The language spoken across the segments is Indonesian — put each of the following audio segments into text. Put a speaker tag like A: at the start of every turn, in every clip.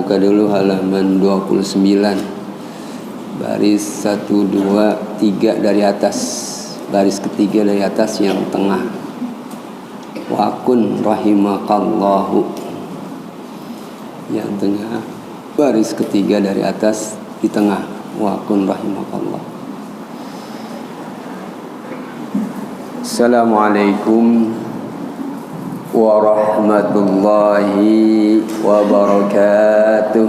A: buka dulu halaman 29, baris 1, 2, 3 dari atas, baris ketiga dari atas yang tengah. Wa kun rahimakallahu, yang tengah, baris ketiga dari atas di tengah. Wa kun rahimakallah. Assalamualaikum warahmatullahi wabarakatuh.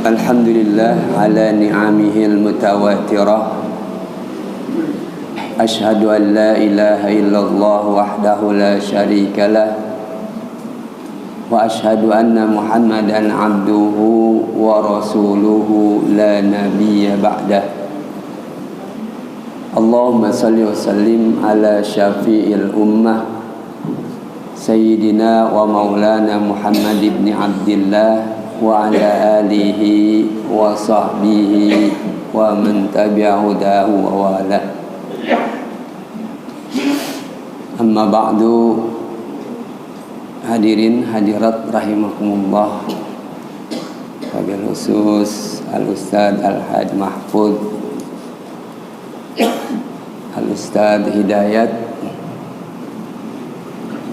A: Alhamdulillah ala ni'amihil mutawatirah. Ashhadu an la ilaha illallah wahdahu la syarika lah, wa ashhadu anna Muhammadan abduhu wa rasuluhu la nabiyya ba'dah. Allahumma salli wa sallim ala syafi'il ummah Sayyidina wa maulana Muhammad ibn Abdillah wa ala alihi wa sahbihi wa man tabi'a hudahu wa wala. Amma ba'du. Hadirin hadirat rahimakumullah, wabil khusus Al-Ustadz Al-Haj Mahfud, Al-Ustadz Hidayat,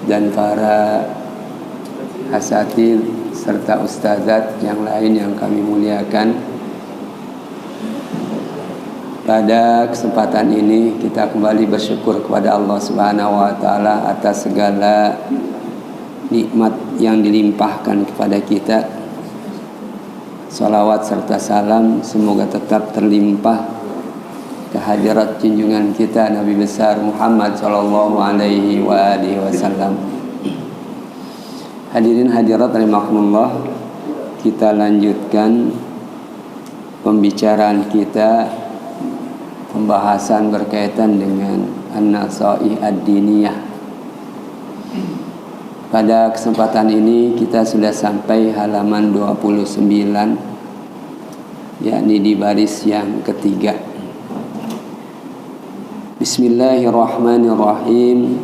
A: dan para asatidz serta ustadzat yang lain yang kami muliakan. Pada kesempatan ini kita kembali bersyukur kepada Allah Subhanahu wa taala atas segala nikmat yang dilimpahkan kepada kita. Salawat serta salam semoga tetap terlimpah kehadirat junjungan kita Nabi besar Muhammad sallallahu alaihi wa alihi wasallam. Hadirin hadirat rahimakumullah, kita lanjutkan pembicaraan kita, pembahasan berkaitan dengan an-nasaih ad-diniyah. Pada kesempatan ini kita sudah sampai halaman 29, yakni di baris yang ketiga. Bismillahirrahmanirrahim.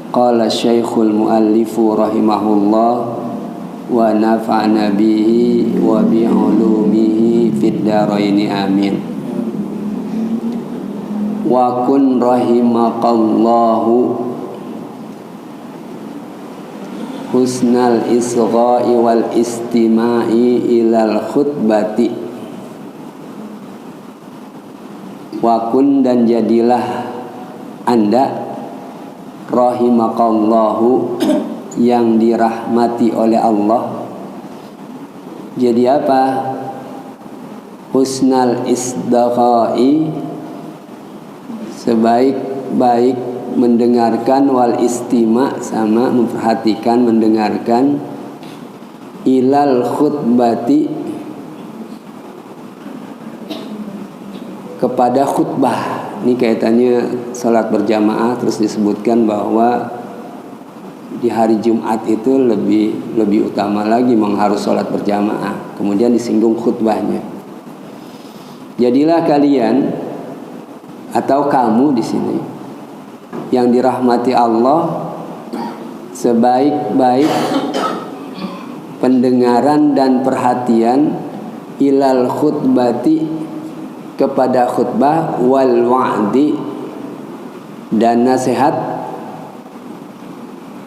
A: Qala Syekhul Muallifu rahimahullah wa nafa'ana bihi wa bi'ulumihi fid dharaini amin. Wa kun rahimakallahu husnal isgha'i wal istima'i ilal khutbati. Wa kun, dan jadilah Anda rahimakallahu, yang dirahmati oleh Allah. Jadi apa? Husnal isgha'i, sebaik-baik mendengarkan, wal istima', sama memperhatikan, mendengarkan, ilal khutbati, kepada khutbah. Ini kaitannya salat berjamaah. Terus disebutkan bahwa di hari Jumat itu lebih utama lagi mengharus salat berjamaah. Kemudian disinggung khutbahnya. Jadilah kalian atau kamu di sini yang dirahmati Allah, sebaik-baik pendengaran dan perhatian, ilal khutbati, kepada khutbah, wal wa'di, dan nasihat,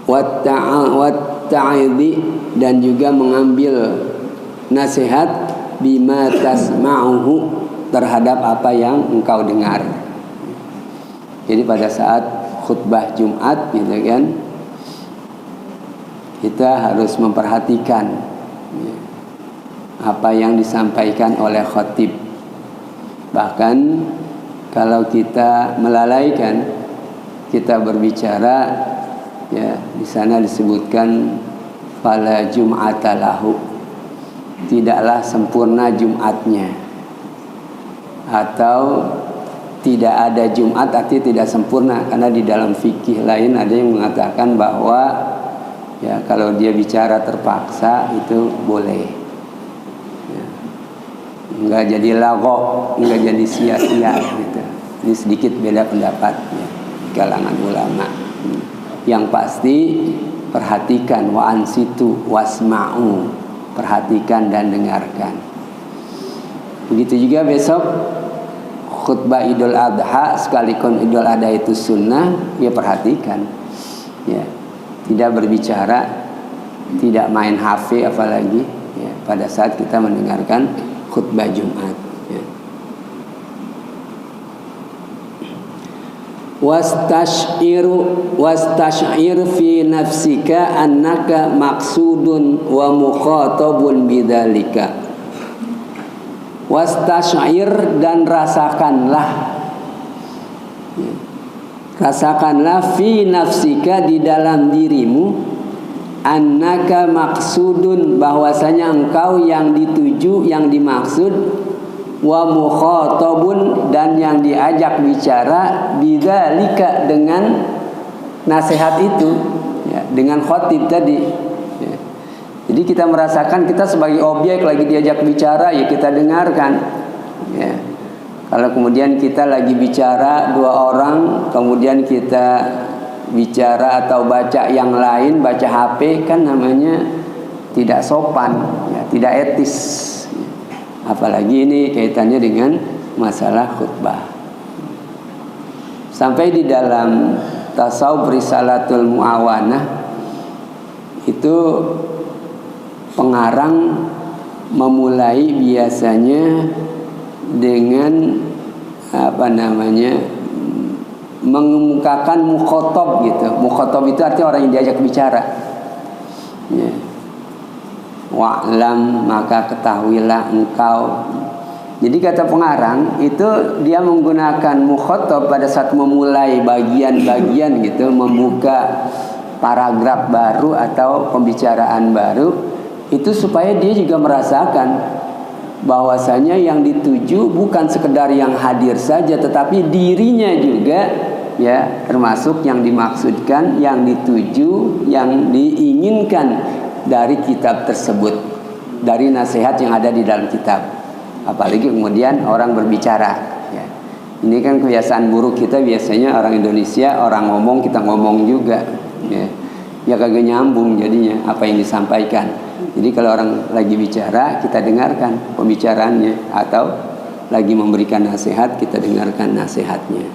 A: wat ta'idhi, dan juga mengambil nasihat, bima tasma'uhu, terhadap apa yang engkau dengar. Jadi pada saat khutbah Jumat gitu kan, kita harus memperhatikan apa yang disampaikan oleh khatib. Bahkan kalau kita melalaikan, kita berbicara, ya di sana disebutkan fala jum'ata lahu, tidaklah sempurna Jumatnya, atau tidak ada Jumat artinya tidak sempurna. Karena di dalam fikih lain ada yang mengatakan bahwa ya kalau dia bicara terpaksa itu boleh. Enggak jadi lagho, enggak jadi sia-sia gitu. Ini sedikit beda pendapat ya, kalangan ulama. Yang pasti perhatikan, wa ansitu wasma'u, perhatikan dan dengarkan. Begitu juga besok khutbah Idul Adha, sekalipun Idul Adha itu sunnah, ya perhatikan, ya, tidak berbicara, tidak main HP apalagi, ya, pada saat kita mendengarkan khutbah Jumat. Ya. Wastash'ir fi nafsika annaka maqsudun wa mukhatabun bidzalika. Wastash'ir, dan rasakanlah, rasakanlah fi nafsika, di dalam dirimu, annaka maqsudun, bahwasanya engkau yang dituju, yang dimaksud, wa mukhatabun, dan yang diajak bicara, bidzalika, dengan nasihat itu, ya, dengan khatib tadi, ya. Jadi kita merasakan kita sebagai objek lagi diajak bicara, ya kita dengarkan, ya. Kalau kemudian kita lagi bicara dua orang, kemudian kita bicara atau baca yang lain, baca HP, kan namanya tidak sopan, ya, tidak etis. Apalagi ini kaitannya dengan masalah khutbah. Sampai di dalam tasawuf Risalatul Mu'awanah itu pengarang memulai biasanya dengan mengemukakan mukhotob gitu. Mukhotob itu artinya orang yang diajak bicara, ya. Wa'lam, maka ketahuilah engkau. Jadi kata pengarang itu dia menggunakan mukhotob pada saat memulai bagian-bagian gitu, membuka paragraf baru atau pembicaraan baru, itu supaya dia juga merasakan bahwasanya yang dituju bukan sekedar yang hadir saja, tetapi dirinya juga, ya, termasuk yang dimaksudkan, yang dituju, yang diinginkan dari kitab tersebut, dari nasihat yang ada di dalam kitab. Apalagi kemudian orang berbicara, ya. Ini kan kebiasaan buruk kita biasanya, orang Indonesia, orang ngomong kita ngomong juga, ya. Ya kagak nyambung jadinya apa yang disampaikan. Jadi kalau orang lagi bicara, kita dengarkan pembicaraannya, atau lagi memberikan nasihat, kita dengarkan nasihatnya.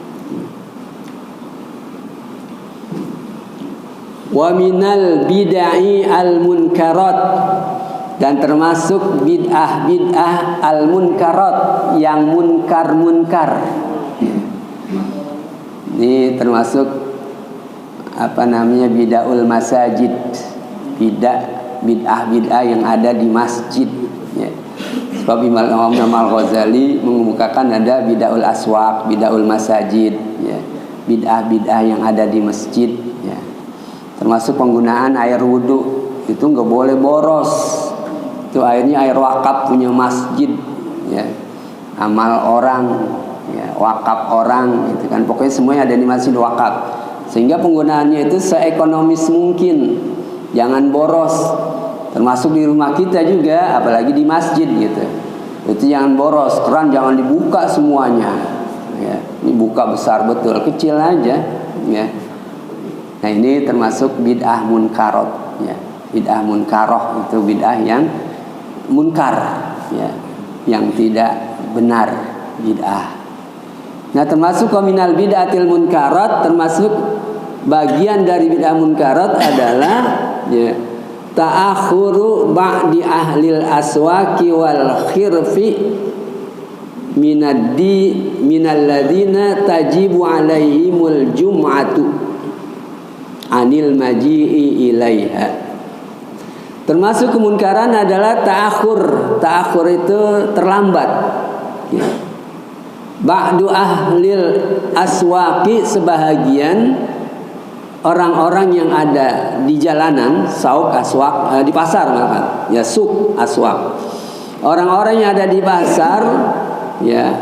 A: Wa minal bid'ah al munkarat, dan termasuk bid'ah al munkarat, yang munkar. Ini termasuk bid'ahul masajid, bid'ah yang ada di masjid, ya. Sebab Imam Al-Ghazali mengemukakan ada bid'ahul aswaq, bid'ahul masajid, ya. Bid'ah yang ada di masjid, ya. Termasuk penggunaan air wudhu, itu nggak boleh boros. Itu airnya air wakaf punya masjid, ya. Amal orang, ya, wakaf orang, itu kan pokoknya semuanya ada di masjid wakaf. Sehingga penggunaannya itu seekonomis mungkin, jangan boros. Termasuk di rumah kita juga, apalagi di masjid gitu. Itu jangan boros, keran jangan dibuka semuanya, ya. Ini buka besar betul, kecil aja, ya. Nah ini termasuk bid'ah munkarot, ya. Bid'ah munkaroh itu bid'ah yang munkar, ya, yang tidak benar, bid'ah. Nah termasuk minal bid'atil munkarat, termasuk bagian dari bid'ah munkarat adalah, ya, ta'akhuru ba'di ahlil aswaki wal khirfi minalladina tajibu alaihimul jum'atu anil maji'i ilaiha. Termasuk kemunkaran adalah ta'akhur. Ta'akhur itu terlambat, ya. Ba'du ahlil aswaqi, sebahagian orang-orang yang ada di jalanan, sauk aswaq, di pasar maka, ya, suk aswaq. Orang-orang yang ada di pasar, ya,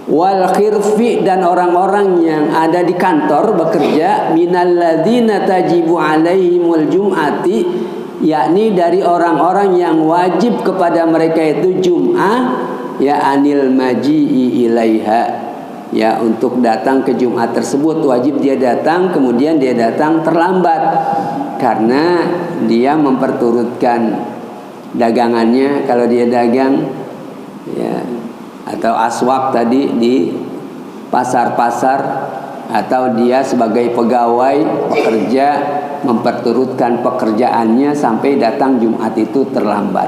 A: wal khirfi, dan orang-orang yang ada di kantor bekerja, minalladzina tajibu alaihimul jum'ati, yakni dari orang-orang yang wajib kepada mereka itu jum'ah, ya, anil maji'i ilaiha, ya untuk datang ke Jumat tersebut. Wajib dia datang, kemudian dia datang terlambat karena dia memperturutkan dagangannya kalau dia dagang, ya, atau aswak tadi di pasar-pasar, atau dia sebagai pegawai pekerja memperturutkan pekerjaannya sampai datang Jumat itu terlambat.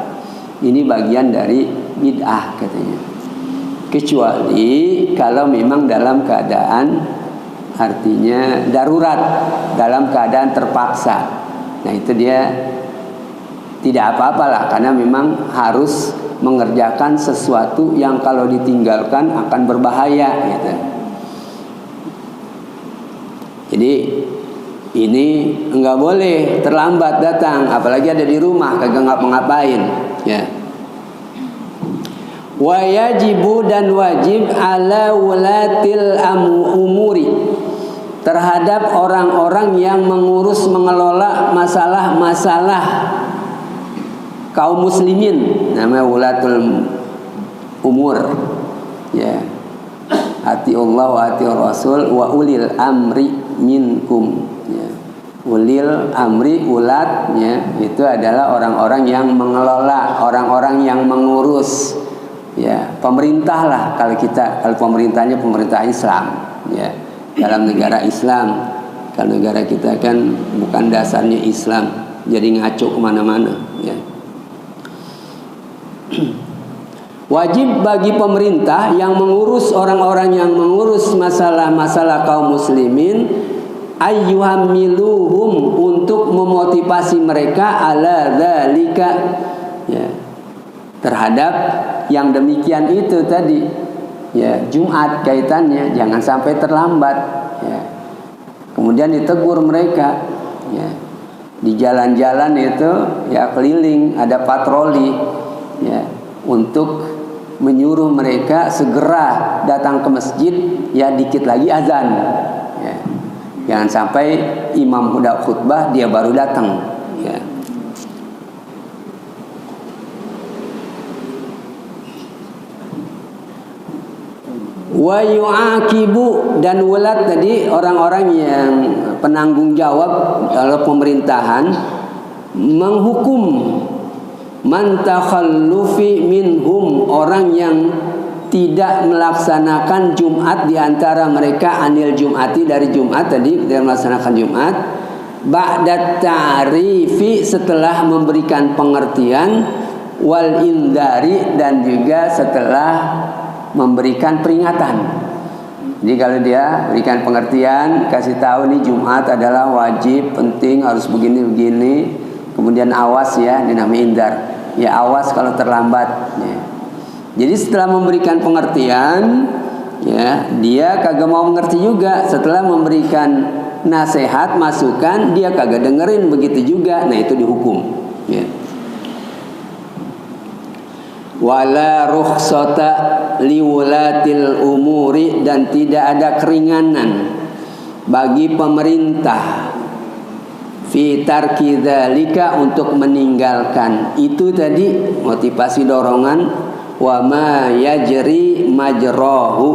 A: Ini bagian dari bid'ah katanya. Kecuali kalau memang dalam keadaan artinya darurat, dalam keadaan terpaksa. Nah itu dia tidak apa-apalah, karena memang harus mengerjakan sesuatu yang kalau ditinggalkan akan berbahaya gitu. Jadi ini enggak boleh terlambat datang, apalagi ada di rumah kagak ngapa-ngapain, ya. Wa yajibu, dan wajib ala wulatil umuri, terhadap orang-orang yang mengurus mengelola masalah-masalah kaum muslimin, namanya wulatul umur, ya. Atiullah wa atiur rasul wa ulil amri minkum, ya. Ulil amri, ulatnya itu adalah orang-orang yang mengelola, orang-orang yang mengurus, ya. Pemerintah lah, kalau pemerintahnya pemerintah Islam, ya, dalam negara Islam. Kalau negara kita kan bukan dasarnya Islam, jadi ngaco kemana-mana, ya. Wajib bagi pemerintah yang mengurus orang-orang yang mengurus masalah-masalah kaum muslimin ayyuhamiluhum, untuk memotivasi mereka ala dzalika, ya, terhadap yang demikian itu tadi, ya. Jumat kaitannya jangan sampai terlambat, ya. Kemudian ditegur mereka, ya. Di jalan-jalan itu ya keliling, ada patroli, ya, untuk menyuruh mereka segera datang ke masjid, ya dikit lagi azan, ya. Jangan sampai imam udah khutbah dia baru datang, ya. Wa yu'aqibu, dan wulat tadi orang-orang yang penanggung jawab dalam pemerintahan menghukum man takhallufi minhum, orang yang tidak melaksanakan Jumat di antara mereka, anil Jumati, dari Jumat tadi tidak melaksanakan Jumat, ba'da ta'rifi, setelah memberikan pengertian, wal indari, dan juga setelah memberikan peringatan. Jadi kalau dia berikan pengertian, kasih tahu nih Jumat adalah wajib, penting, harus begini-begini, kemudian awas ya, dinamai indar, ya awas kalau terlambat, ya. Jadi setelah memberikan pengertian, ya, dia kagak mau mengerti juga. Setelah memberikan nasihat, masukan, dia kagak dengerin, begitu juga. Nah itu dihukum, ya. Wala rukhsata liwulatil umuri, dan tidak ada keringanan bagi pemerintah fi tarki dzalika, untuk meninggalkan itu tadi, motivasi dorongan, wa ma yajri majrahu,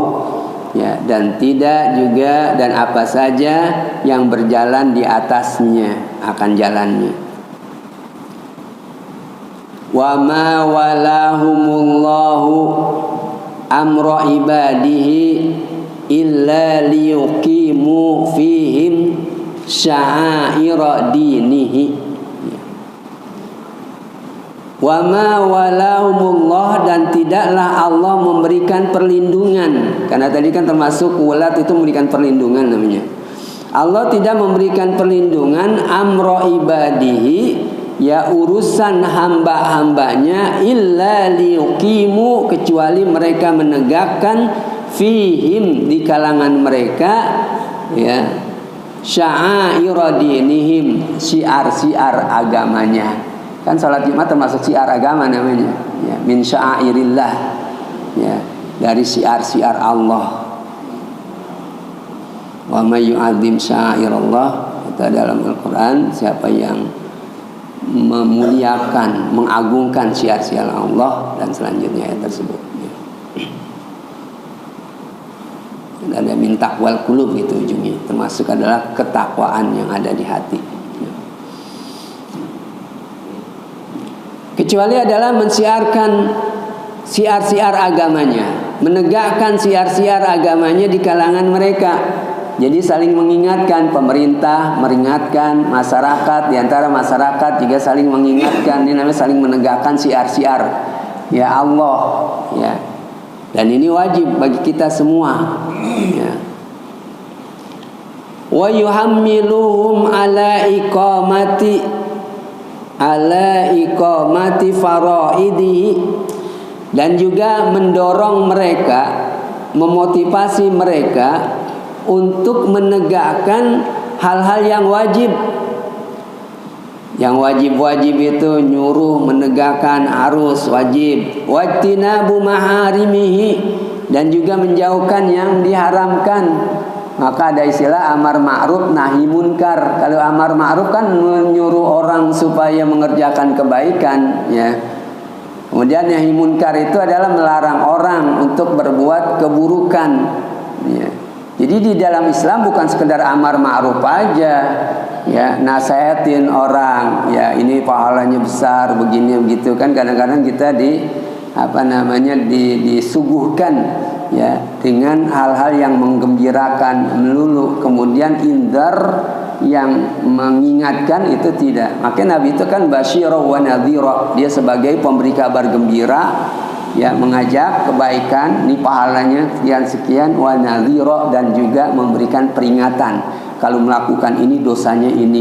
A: ya, dan tidak juga, dan apa saja yang berjalan di atasnya, akan jalannya. Wa ma walahumullahu amra ibadihi illa liyuqimu fihim sya'aira dinihi. Wa ma walahumullah, dan tidaklah Allah memberikan perlindungan, karena tadi kan termasuk wulat itu memberikan perlindungan namanya. Allah tidak memberikan perlindungan amra ibadihi, ya urusan hamba-hambanya, illa liyuqimu, kecuali mereka menegakkan, fihim, di kalangan mereka, ya, sya'aira dinihim, syiar-syiar agamanya. Kan salat Jumat termasuk syiar agama namanya, ya, min sya'airillah, ya, dari syiar-syiar Allah. Wa may yu'adzim sya'airallah, itu dalam Al-Qur'an, siapa yang memuliakan, mengagungkan syiar-syiar Allah, dan selanjutnya ayat tersebut. min taqwal qulub itu ujungnya, termasuk adalah ketakwaan yang ada di hati. Kecuali adalah mensiarkan siar-siar agamanya, menegakkan siar-siar agamanya di kalangan mereka. Jadi saling mengingatkan, pemerintah meringatkan masyarakat, di antara masyarakat juga saling mengingatkan. Ini namanya saling menegakkan siar-siar ya Allah ya. Dan ini wajib bagi kita semua ya. Wa yuhammiluhum ala iqamati faraidihi, dan juga mendorong mereka, memotivasi mereka untuk menegakkan hal-hal yang wajib. Yang wajib-wajib itu nyuruh menegakkan harus wajib. Wajtinabu maharimihi, dan juga menjauhkan yang diharamkan. Maka ada istilah amar ma'ruf nahi munkar. Kalau amar ma'ruf kan menyuruh orang supaya mengerjakan kebaikan ya. Kemudian nahi munkar itu adalah melarang orang untuk berbuat keburukan ya. Jadi di dalam Islam bukan sekedar amar ma'ruf aja ya, nasihatin orang ya, ini pahalanya besar begini begitu kan. Kadang-kadang kita disuguhkan ya dengan hal-hal yang menggembirakan melulu, kemudian indar yang mengingatkan itu tidak. Makanya Nabi itu kan basyira wa nadhira, dia sebagai pemberi kabar gembira ya, mengajak kebaikan, ini pahalanya sekian-sekian, wa nadhira, dan juga memberikan peringatan kalau melakukan ini dosanya ini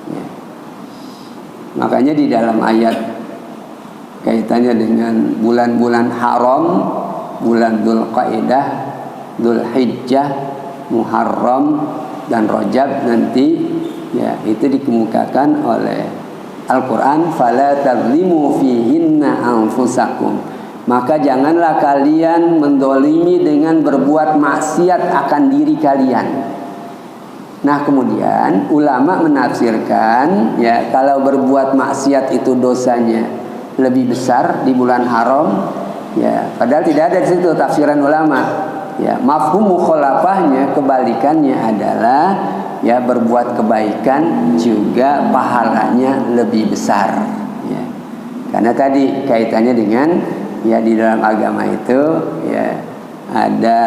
A: ya. Makanya di dalam ayat kaitannya dengan bulan-bulan haram, bulan Dzulqa'dah, Dzulhijjah, Muharram dan Rajab nanti ya, itu dikemukakan oleh Al-Quran, fala tadzlimu fihinna anfusakum, maka janganlah kalian mendolimi dengan berbuat maksiat akan diri kalian. Nah kemudian ulama menafsirkan ya, kalau berbuat maksiat itu dosanya lebih besar di bulan haram ya, padahal tidak ada di situ tafsiran ulama ya. Mafhum mukhalafahnya, kebalikannya adalah ya, berbuat kebaikan juga pahalanya lebih besar ya. Karena tadi kaitannya dengan ya, di dalam agama itu ya, ada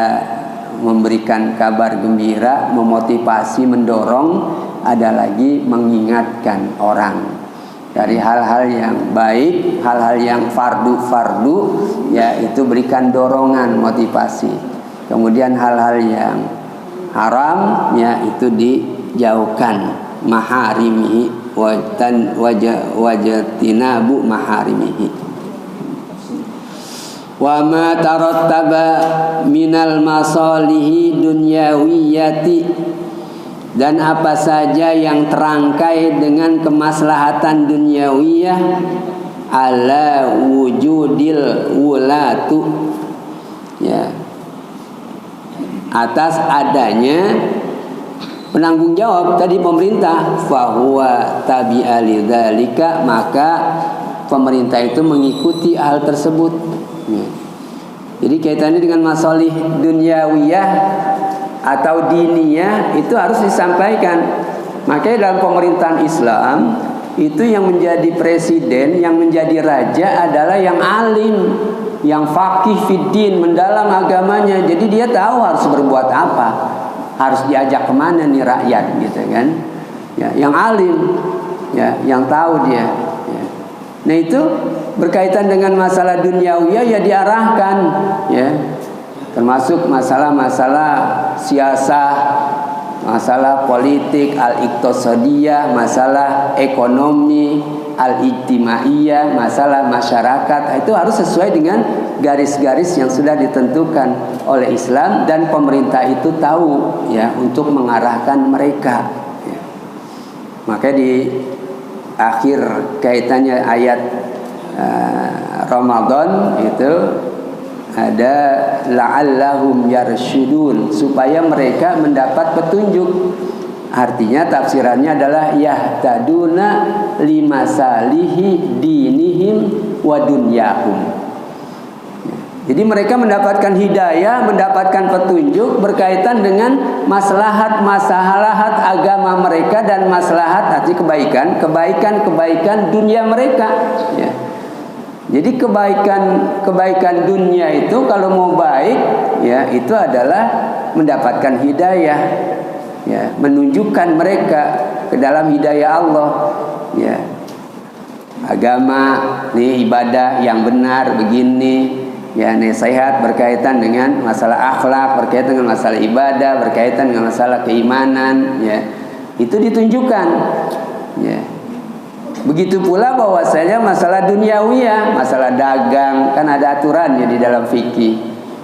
A: memberikan kabar gembira, memotivasi, mendorong, ada lagi mengingatkan orang dari hal-hal yang baik, hal-hal yang fardu ya, itu berikan dorongan, motivasi. Kemudian hal-hal yang haram ya, itu dijauhkan, maharimihi wajatinabu maharimihi. Wa ma tarattaba minal masalihi dunyawiyati, dan apa saja yang terangkai dengan kemaslahatan dunyawiyah, ala wujudil wulatu ya, atas adanya penanggung jawab tadi pemerintah, fahuwa tabi'a lidzalika, maka pemerintah itu mengikuti hal tersebut ya. Jadi kaitannya dengan masalih dunyawiyah atau diniyah itu harus disampaikan. Makanya dalam pemerintahan Islam itu yang menjadi presiden, yang menjadi raja adalah yang alim, yang faqih fiddin, mendalam agamanya. Jadi dia tahu harus berbuat apa, harus diajak kemana nih rakyat gitu kan ya, yang alim ya, yang tahu dia ya. Nah itu berkaitan dengan masalah duniawiyah ya, diarahkan ya, termasuk masalah-masalah siasah, masalah politik, al-iqtisadiyah, masalah ekonomi, al-ijtimaiyah, masalah masyarakat. Itu harus sesuai dengan garis-garis yang sudah ditentukan oleh Islam, dan pemerintah itu tahu ya untuk mengarahkan mereka ya. Maka di akhir kaitannya ayat Ramadan itu ada la'allahum yarsyudun, supaya mereka mendapat petunjuk. Artinya tafsirannya adalah yahtaduna limasalihi dinihim wa dunyahum. Jadi mereka mendapatkan hidayah, mendapatkan petunjuk berkaitan dengan maslahat agama mereka dan maslahat arti kebaikan dunia mereka. Ya. Jadi kebaikan dunia itu kalau mau baik, ya itu adalah mendapatkan hidayah, ya, menunjukkan mereka ke dalam hidayah Allah. Ya. Agama, nih ibadah yang benar begini. Ya, nasihat berkaitan dengan masalah akhlak, berkaitan dengan masalah ibadah, berkaitan dengan masalah keimanan, ya. Itu ditunjukkan. Ya. Begitu pula bahwasanya masalah duniawiyah, masalah dagang kan ada aturannya di dalam fikih,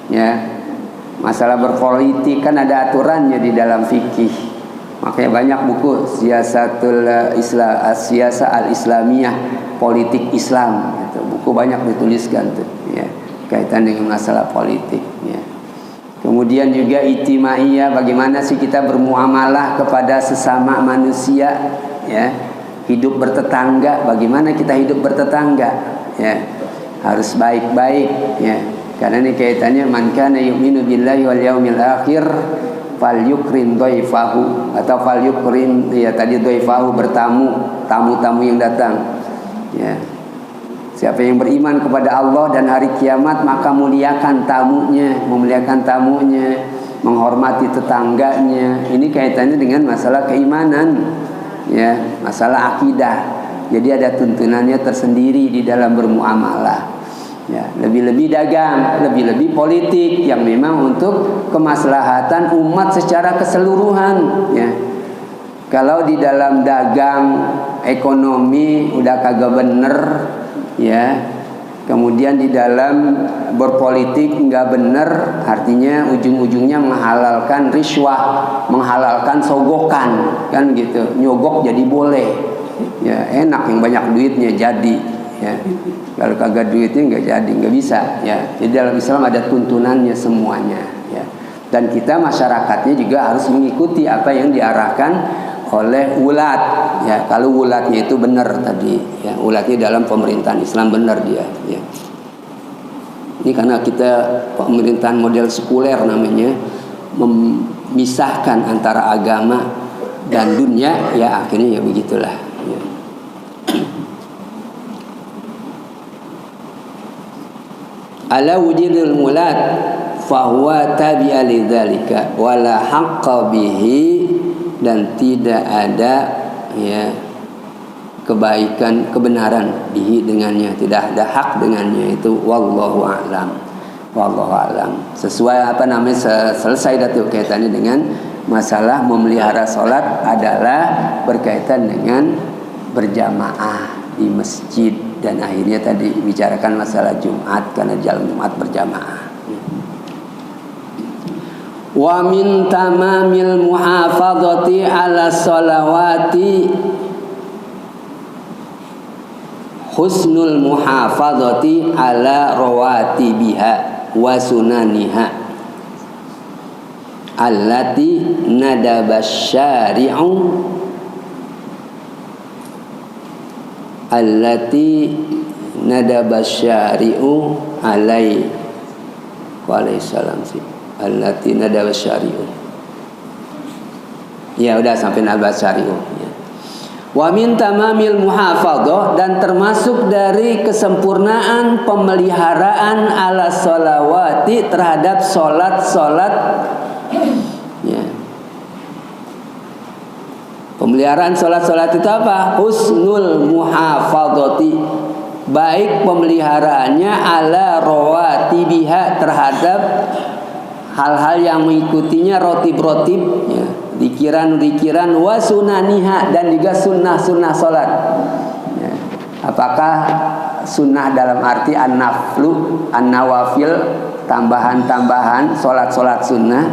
A: ya. Masalah berpolitik kan ada aturannya di dalam fikih. Makanya banyak buku Siyasa al-Islamiyah, politik Islam, gitu. Buku banyak dituliskan tuh, ya. Kaitan dengan masalah politik, ya. Kemudian juga ijtimaiyah, bagaimana sih kita bermuamalah kepada sesama manusia, ya. Hidup bertetangga, bagaimana kita hidup bertetangga, ya. Harus baik-baik, ya. Karena ini kaitannya man kana yu'minu billahi wal yaumil akhir falyukrim dhaifahu, atau falyukrim, ya tadi dhaifahu, tamu-tamu yang datang, ya. Siapa yang beriman kepada Allah dan hari kiamat, maka muliakan tamunya, menghormati tetangganya. Ini kaitannya dengan masalah keimanan, ya, masalah akidah. Jadi ada tuntunannya tersendiri di dalam bermuamalah. Ya, lebih-lebih dagang, lebih-lebih politik yang memang untuk kemaslahatan umat secara keseluruhan, ya. Kalau di dalam dagang ekonomi udah kagak bener, ya, kemudian di dalam berpolitik nggak bener, artinya ujung-ujungnya menghalalkan riswah, menghalalkan sogokan, kan gitu. Nyogok jadi boleh, ya, enak yang banyak duitnya jadi, ya. Kalau kagak duitnya nggak jadi, nggak bisa, ya. Jadi dalam Islam ada tuntunannya semuanya, ya. Dan kita masyarakatnya juga harus mengikuti apa yang diarahkan oleh ulat, ya. Kalau ulatnya itu benar tadi, ya, ulatnya dalam pemerintahan Islam benar dia, ya. Ini karena kita pemerintahan model sekuler namanya, memisahkan antara agama dan dunia, ya akhirnya ya begitulah, ya. Ala wujudul mulat fahuwa tabi'a lidzalika wala haqqa bihi, dan tidak ada, ya, kebaikan, kebenaran bihi dengannya, tidak ada hak dengannya, itu wallahu a'lam. Sesuai apa namanya, selesai datu kaitannya dengan masalah memelihara salat adalah berkaitan dengan berjamaah di masjid, dan akhirnya tadi bicarakan masalah Jumat karena jalan Jumat berjamaah. Wa min tamamil muhafadzati ala sholawati husnul muhafadzati ala rawatibiha wa sunaniha allati nadabasyari'u alaihi salam sih. Allati nadawa syari'u. Ya udah sampai nadawa syari'u, ya. Wa min tamamil muhafadzah, dan termasuk dari kesempurnaan pemeliharaan ala sholawati terhadap solat-solat, ya. Pemeliharaan solat-solat itu apa? Husnul muhafadzati, baik pemeliharaannya ala rawatibiha terhadap hal-hal yang mengikutinya, rotib-rotib, ya, dikiran-dikiran, wa sunaniha, dan juga sunnah-sunnah salat, ya. Apakah sunnah dalam arti an-naflu, an-nawafil, tambahan-tambahan salat-salat sunnah,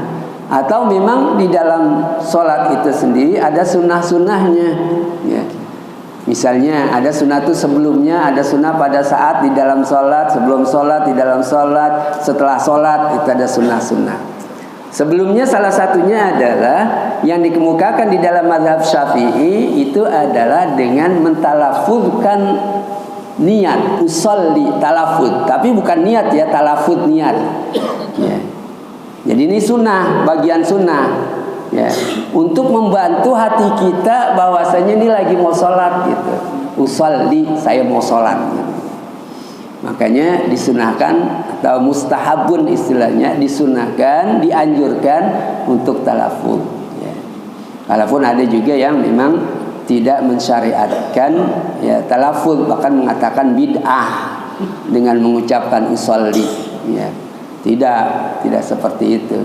A: atau memang di dalam salat itu sendiri ada sunnah-sunnahnya, ya. Misalnya ada sunnah itu sebelumnya, ada sunnah pada saat di dalam sholat, sebelum sholat, di dalam sholat, setelah sholat, itu ada sunnah-sunnah. Sebelumnya salah satunya adalah yang dikemukakan di dalam mazhab Syafi'i itu adalah dengan mentalafuzkan niat, usolli talafud, tapi bukan niat ya, talafud niat. Ya. Jadi ini sunnah, bagian sunnah. Ya, untuk membantu hati kita bahwasanya ini lagi mau sholat gitu. Usolli, saya mau sholat. Gitu. Makanya disunahkan atau mustahabun istilahnya, disunahkan, dianjurkan untuk talafud. Ya. Walaupun ada juga yang memang tidak mensyariatkan ya talafud, bahkan mengatakan bid'ah dengan mengucapkan usolli. Ya. Tidak seperti itu.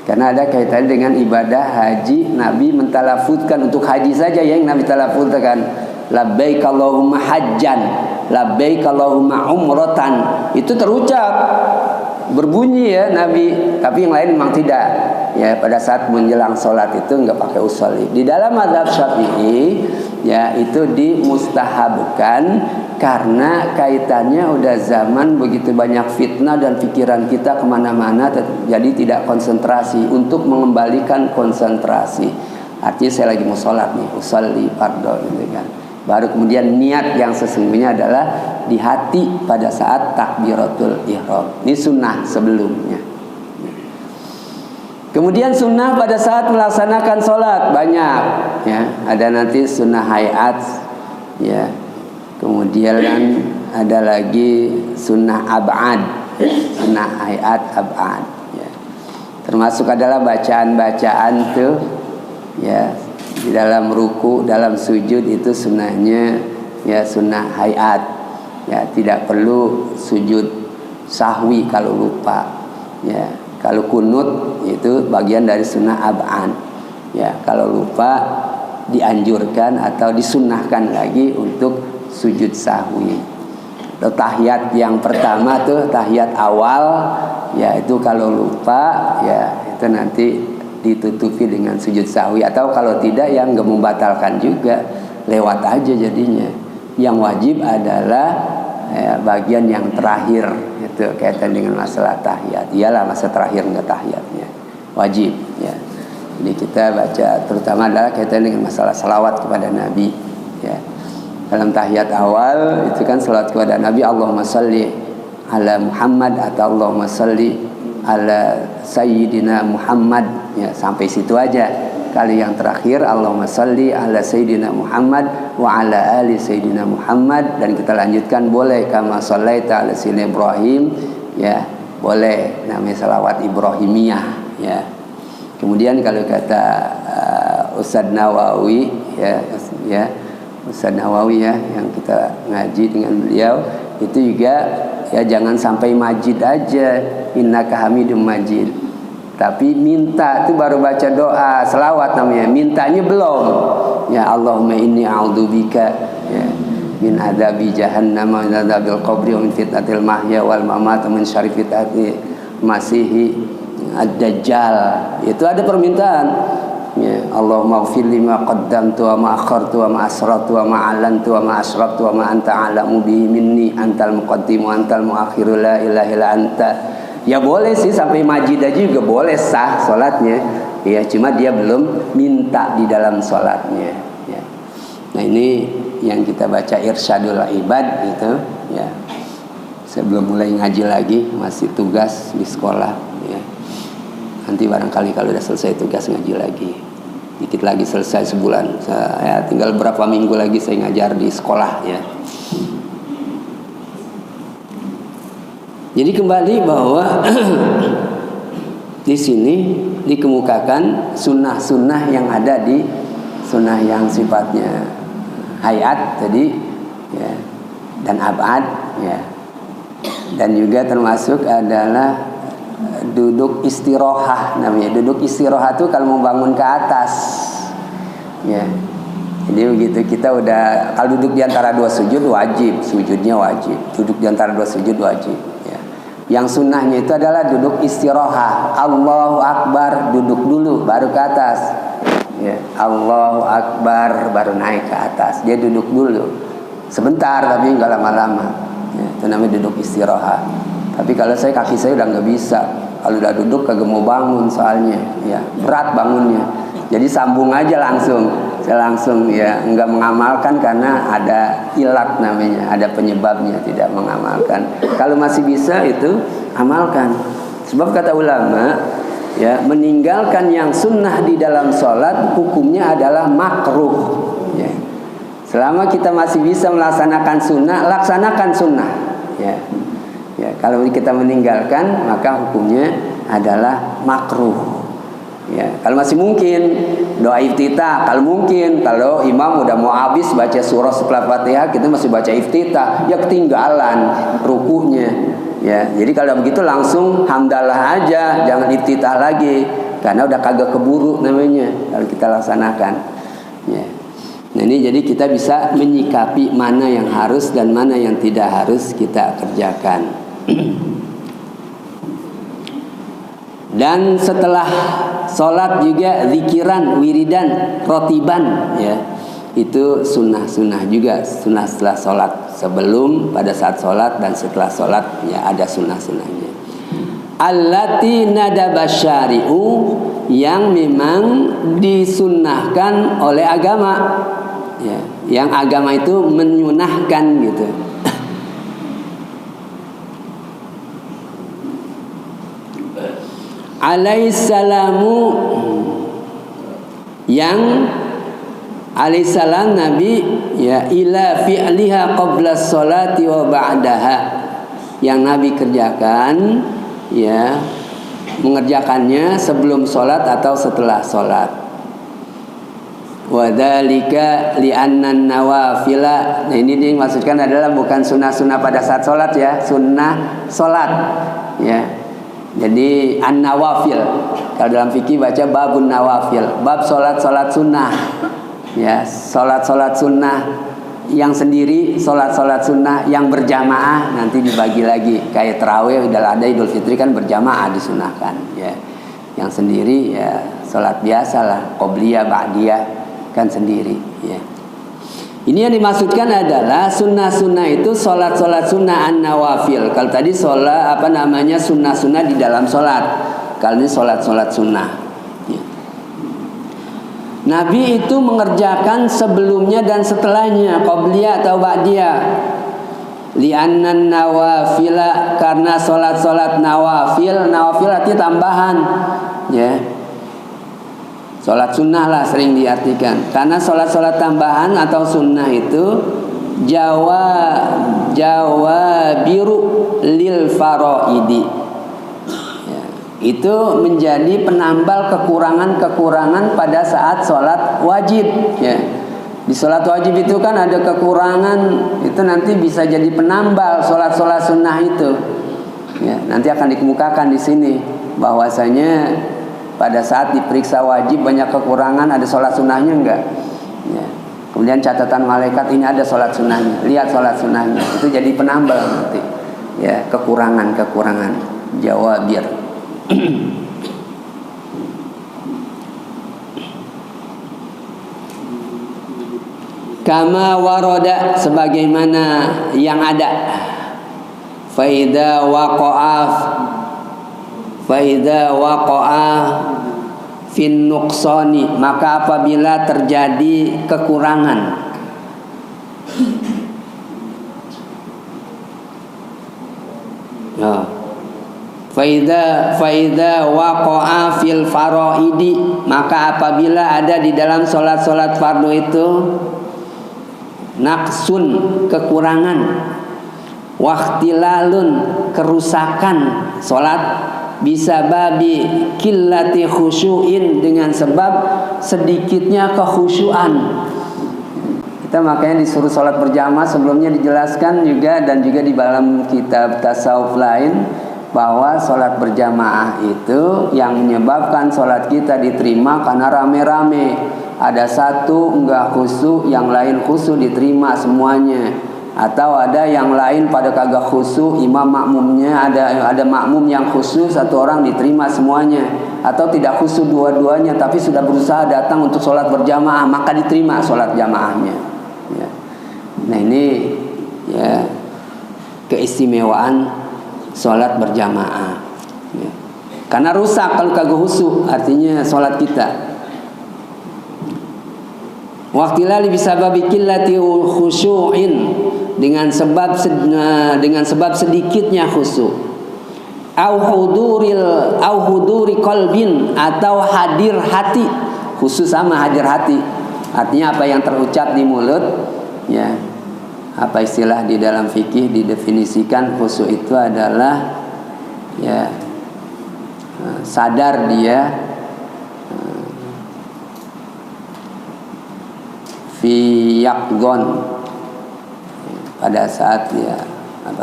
A: Karena ada kaitannya dengan ibadah haji. Nabi mentalafudkan untuk haji saja ya, yang Nabi talafudkan labbaik Allahumma hajjan, labbaik Allahumma umratan, itu terucap berbunyi ya Nabi, tapi yang lain memang tidak ya. Pada saat menjelang sholat itu nggak pakai usolli. Di dalam mazhab Syafi'i ya itu dimustahabkan karena kaitannya udah zaman begitu banyak fitnah dan pikiran kita kemana-mana, jadi tidak konsentrasi. Untuk mengembalikan konsentrasi, artinya saya lagi mau sholat nih, usolli fardhu gitu kan. Baru kemudian niat yang sesungguhnya adalah di hati pada saat takbiratul ihram. Ini sunnah sebelumnya. Kemudian sunnah pada saat melaksanakan sholat banyak ya. Ada nanti sunnah hayat ya. Kemudian ada lagi sunnah ab'ad, sunnah hayat ab'ad ya. Termasuk adalah bacaan-bacaan tuh ya. Di dalam ruku, dalam sujud itu sunnahnya ya sunnah hayat ya, tidak perlu sujud sahwi kalau lupa ya. Kalau kunut itu bagian dari sunnah ab'an ya. Kalau lupa dianjurkan atau disunnahkan lagi untuk sujud sahwi. Tahiyat yang pertama tuh tahiyat awal ya, itu kalau lupa ya itu nanti ditutupi dengan sujud sahwi, atau kalau tidak yang nggak membatalkan juga, lewat aja jadinya. Yang wajib adalah ya, bagian yang terakhir itu kaitan dengan masalah tahiyat. Iyalah masa terakhir nggak tahiyatnya wajib ya. Jadi kita baca terutama adalah kaitan dengan masalah salawat kepada Nabi ya. Dalam tahiyat awal itu kan salawat kepada Nabi, Allahumma shalli ala Muhammad atau Allahumma shalli ala Sayyidina Muhammad ya, sampai situ aja. Kali yang terakhir Allahumma shalli ala Sayyidina Muhammad wa ala ali Sayyidina Muhammad, dan kita lanjutkan boleh kama shallaita ala Sayyidina Ibrahim ya, boleh namanya salawat Ibrahimiyah ya. Kemudian kalau kata Ustaz Nawawi ya Ustaz Nawawi ya, yang kita ngaji dengan beliau itu juga ya, jangan sampai majid aja, innaka hamidum majid, tapi minta itu baru baca doa selawat namanya, mintanya belum ya. Allahumma inni a'udzubika ya min adzabi jahannam wa min adzabil qabri wa min fitnatil mahya wal mamat wa min syarri fitnati masihi ad-dajjal. Itu ada permintaan ya. Allahumma ighfir lima qaddamtu wa ma akhartu wa ma asrartu wa ma alantu wa ma asraftu wa ma anta a'lamu bihi minni antal muqaddim wa antal muakhiru la ilaha illa anta. Ya boleh sih sampai majid aja juga boleh, sah salatnya ya, cuma dia belum minta di dalam salatnya ya. Nah ini yang kita baca Irsyadul Ibad gitu ya. Sebelum mulai ngaji lagi, masih tugas di sekolah ya. Nanti barangkali kalau udah selesai tugas ngaji lagi. Dikit lagi selesai sebulan. Saya tinggal berapa minggu lagi saya ngajar di sekolah ya. Jadi kembali bahwa di sini dikemukakan sunnah-sunnah yang ada di sunnah yang sifatnya hayat tadi ya, dan abad ya. Dan juga termasuk adalah duduk istirahah namanya. Duduk istirahah itu kalau membangun ke atas ya. Jadi begitu kita udah, kalau duduk di antara dua sujud wajib, sujudnya wajib. Duduk di antara dua sujud wajib ya. Yang sunnahnya itu adalah duduk istirahah. Allahu Akbar, duduk dulu baru ke atas ya. Allahu Akbar baru naik ke atas. Dia duduk dulu sebentar tapi nggak lama-lama ya. Itu namanya duduk istirahah. Tapi kalau kaki saya udah nggak bisa. Kalau udah duduk kagak mau bangun soalnya ya, berat bangunnya. Jadi sambung aja langsung saya langsung ya enggak mengamalkan karena ada ilat namanya, ada penyebabnya tidak mengamalkan. Kalau masih bisa itu amalkan. Sebab kata ulama ya, meninggalkan yang sunnah di dalam sholat hukumnya adalah makruh ya. Selama kita masih bisa melaksanakan sunnah, laksanakan sunnah ya. Ya, kalau kita meninggalkan maka hukumnya adalah makruh. Ya, kalau masih mungkin doa iftitah, kalau imam udah mau habis baca surah setelah Fatihah, kita masih baca iftitah, ya ketinggalan rukunya. Ya, jadi kalau begitu langsung hamdalah aja, jangan iftitah lagi, karena udah kagak keburu namanya kalau kita laksanakan. Ya. Nah ini jadi kita bisa menyikapi mana yang harus dan mana yang tidak harus kita kerjakan. Dan setelah sholat juga zikiran, wiridan, rotiban ya. Itu sunnah-sunnah juga, sunnah setelah sholat, sebelum, pada saat sholat, dan setelah sholat ya ada sunnah-sunnahnya. Allati nadaba syari'u, yang memang disunnahkan oleh agama ya, yang agama itu menyunahkan gitu. Alaihissalamu, yang alaihissalam Nabi ya, ila fi'liha qabla sholati wa ba'daha, yang Nabi kerjakan ya, mengerjakannya sebelum sholat atau setelah sholat. Wa dzalika li'anna nawafila, nah ini yang dimaksudkan adalah bukan sunnah-sunnah pada saat sholat ya, sunnah sholat ya. Jadi an-nawafil, kalau dalam fikih baca babun nawafil, bab sholat-sholat sunnah ya, sholat-sholat sunnah yang sendiri, sholat-sholat sunnah yang berjamaah nanti dibagi lagi, kayak tarawih udah ada, Idul Fitri kan berjamaah disunahkan ya. Yang sendiri ya sholat biasa lah, qobliyah, ba'diyah kan sendiri ya. Ini yang dimaksudkan adalah sunnah-sunnah itu sholat-sholat sunnah an-nawafil. Kalau tadi sholat sunnah-sunnah di dalam sholat, kalau ini sholat-sholat sunnah ya. Nabi itu mengerjakan sebelumnya dan setelahnya, qobliyah atau ba'diyah. Li'anna nawafila, karena sholat-sholat nawafil artinya tambahan ya. Sholat sunnah lah sering diartikan, karena sholat-sholat tambahan atau sunnah itu jawabiru lil faraidi ya, itu menjadi penambal kekurangan-kekurangan pada saat sholat wajib ya. Di sholat wajib itu kan ada kekurangan, itu nanti bisa jadi penambal sholat-sholat sunnah itu ya. Nanti akan dikemukakan di sini bahwasanya pada saat diperiksa wajib banyak kekurangan, ada sholat sunnahnya enggak ya. Kemudian catatan malaikat, ini ada sholat sunnahnya, lihat sholat sunnahnya, itu jadi penambal nanti ya, kekurangan-kekurangan jawabir. Kama waroda, sebagaimana yang ada. Faida waqa'a fin nuqsani, maka apabila terjadi kekurangan ya. Faida waqa'a fil faraidi, maka apabila ada di dalam sholat-sholat fardu itu naqsun, kekurangan, waqtilalun, kerusakan sholat, bisa babi qillati khusyu'in, dengan sebab sedikitnya kekhusyuan. Kita makanya disuruh sholat berjamaah, sebelumnya dijelaskan juga dan juga di dalam kitab tasawuf lain bahwa sholat berjamaah itu yang menyebabkan sholat kita diterima karena rame-rame. Ada satu enggak khusyuk, yang lain khusyuk, diterima semuanya. Atau ada yang lain pada kagak khusyuk, imam makmumnya, ada makmum yang khusyuk satu orang, diterima semuanya. Atau tidak khusyuk dua-duanya tapi sudah berusaha datang untuk sholat berjamaah, maka diterima sholat jamaahnya ya. Nah ini ya keistimewaan sholat berjamaah ya. Karena rusak kalau kagak khusyuk, artinya sholat kita. Waqtilali bisababi qillati khusyu'in, dengan sebab sedikitnya khusyuk. Au huduri qalbin, atau hadir hati. Khusus sama hadir hati. Artinya apa yang terucap di mulut, ya. Apa istilah di dalam fikih didefinisikan khusyuk itu adalah, ya, sadar dia fi yaqdon, pada saat ya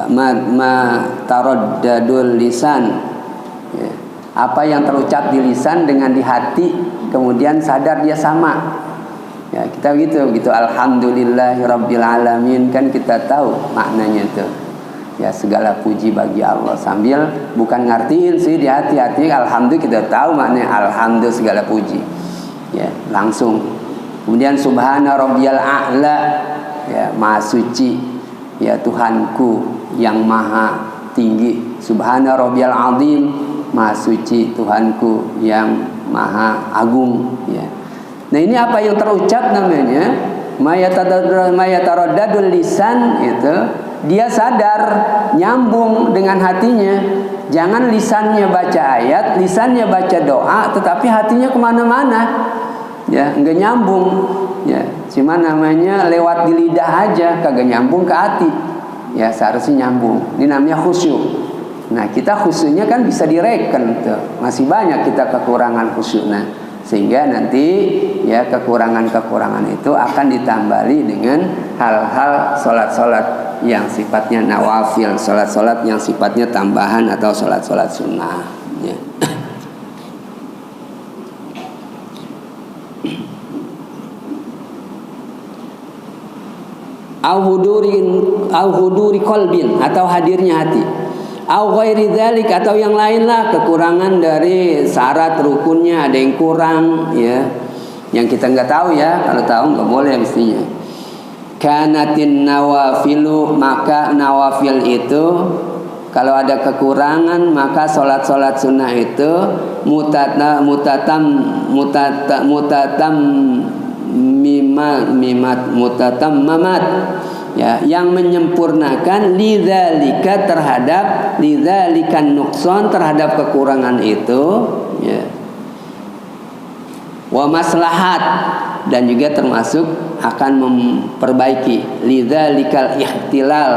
A: ma taraddadul lisan, ya, apa yang terucap di lisan dengan di hati kemudian sadar dia sama, ya, kita gitu alhamdulillahirabbil alamin, kan kita tahu maknanya itu, ya, segala puji bagi Allah, sambil bukan ngartiin sih di hati-hati alhamdulillah, kita tahu maknanya alhamdulillah segala puji, ya, langsung. Kemudian subhana rabbiyal a'la, ya, maha suci, ya, Tuhanku yang maha tinggi. Subhana rabbiyal azim, maha suci Tuhanku yang maha agung, ya. Nah, ini apa yang terucap namanya mayataraddadul lisan, itu dia sadar, nyambung dengan hatinya. Jangan lisannya baca ayat, lisannya baca doa, tetapi hatinya kemana-mana, ya, enggak nyambung, ya, cuma namanya lewat di lidah aja, kagak nyambung ke hati, ya, seharusnya nyambung. Ini namanya khusyuk. Nah, kita khusyuknya kan bisa direken tuh, masih banyak kita kekurangan khusyuk. Nah, sehingga nanti, ya, kekurangan itu akan ditambali dengan hal-hal sholat-sholat yang sifatnya nawafil, sholat-sholat yang sifatnya tambahan atau sholat-sholat sunnah, ya. Au huduri qalbin, atau hadirnya hati. Au ghairi dzalik, atau yang lain lah, kekurangan dari syarat rukunnya ada yang kurang, ya, yang kita nggak tahu, ya, kalau tahu nggak boleh mestinya. Kanatin nawafilu, maka nawafil itu kalau ada kekurangan, maka sholat-sholat sunnah itu mutatam mamat, ya, yang menyempurnakan lidzalika, terhadap lidzalikan nuqsan, terhadap kekurangan itu, ya, wa maslahat, dan juga termasuk akan memperbaiki lidzalikal ihtilal,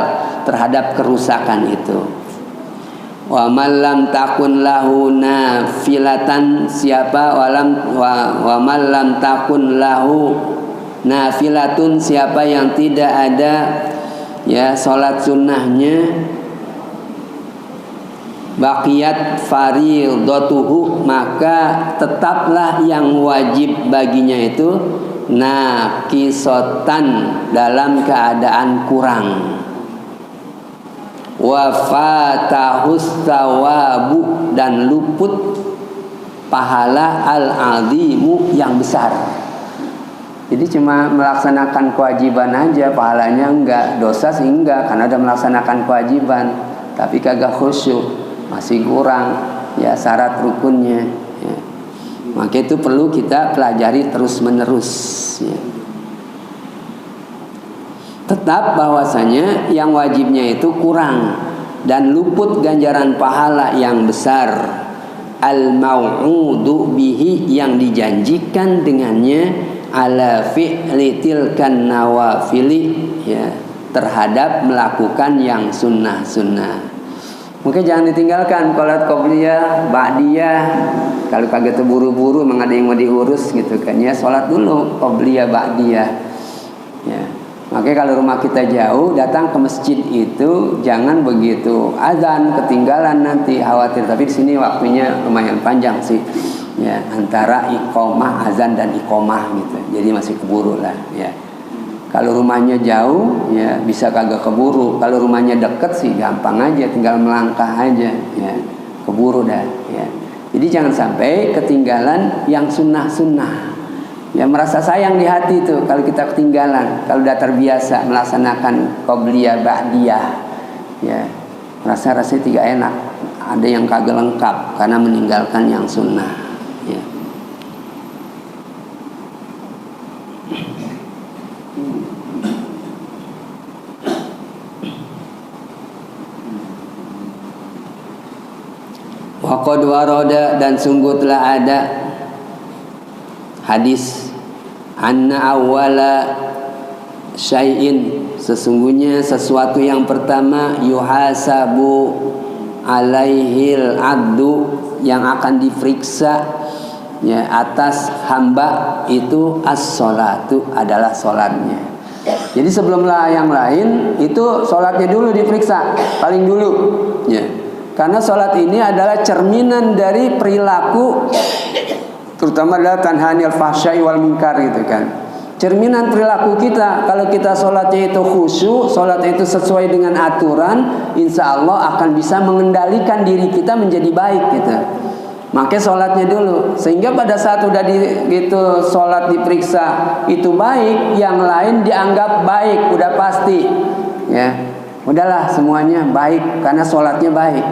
A: terhadap kerusakan itu. Wa man lam takun lahu nafilatan, siapa wa man lam takun lahu nafilatun, siapa yang tidak ada, ya, salat sunnahnya, baqiyat fardhatuhu, maka tetaplah yang wajib baginya itu naqisatan, dalam keadaan kurang. Wa fatahus thawabu, dan luput pahala al-azimu, yang besar. Jadi cuma melaksanakan kewajiban aja, pahalanya enggak, dosa sih enggak, karena udah melaksanakan kewajiban, tapi kagak khusyuk, masih kurang, ya, syarat rukunnya, ya. Maka itu perlu kita pelajari terus menerus, ya. Tetap bahwasanya yang wajibnya itu kurang dan luput ganjaran pahala yang besar. Al-mau'udu bihi, yang dijanjikan dengannya, ala fi'li tilkan nawafili, ya, terhadap melakukan yang sunnah-sunnah. Mungkin jangan ditinggalkan qolat qobliyah, ba'diyah. Kalau kagak terburu-buru, memang ada yang mau diurus gitu kan, ya, sholat dulu qobliyah, ba'diyah, ya. Makanya kalau rumah kita jauh, datang ke masjid itu jangan begitu azan ketinggalan, nanti khawatir. Tapi di sini waktunya lumayan panjang sih, ya, antara iqomah, azan dan iqomah gitu. Jadi masih keburu lah, ya. Kalau rumahnya jauh, ya, bisa kagak keburu. Kalau rumahnya deket sih gampang aja, tinggal melangkah aja, ya, keburu dah, ya. Jadi jangan sampai ketinggalan yang sunnah-sunnah. Ya, merasa sayang di hati itu kalau kita ketinggalan, kalau udah terbiasa melaksanakan qobliyah, ba'diyah, ya, rasanya tidak enak. Ada yang kagak lengkap karena meninggalkan yang sunnah, ya. qad warada, dan sungguh telah ada hadis, anna awwala syai'in, sesungguhnya sesuatu yang pertama, yuhasabu alaihil abdu, yang akan diperiksa ya atas hamba itu as-sholatu, adalah sholatnya. Jadi sebelumlah yang lain itu sholatnya dulu diperiksa paling dulu ya. Karena sholat ini adalah cerminan dari perilaku, terutama adalah tanhanil fahsya'i wal munkar gitu kan. Cerminan perilaku kita. Kalau kita sholatnya itu khusyuk, sholat itu sesuai dengan aturan, insya Allah akan bisa mengendalikan diri kita menjadi baik gitu. Makanya sholatnya dulu, sehingga pada saat udah gitu sholat diperiksa itu baik, yang lain dianggap baik, udah pasti ya, udahlah semuanya baik karena sholatnya baik.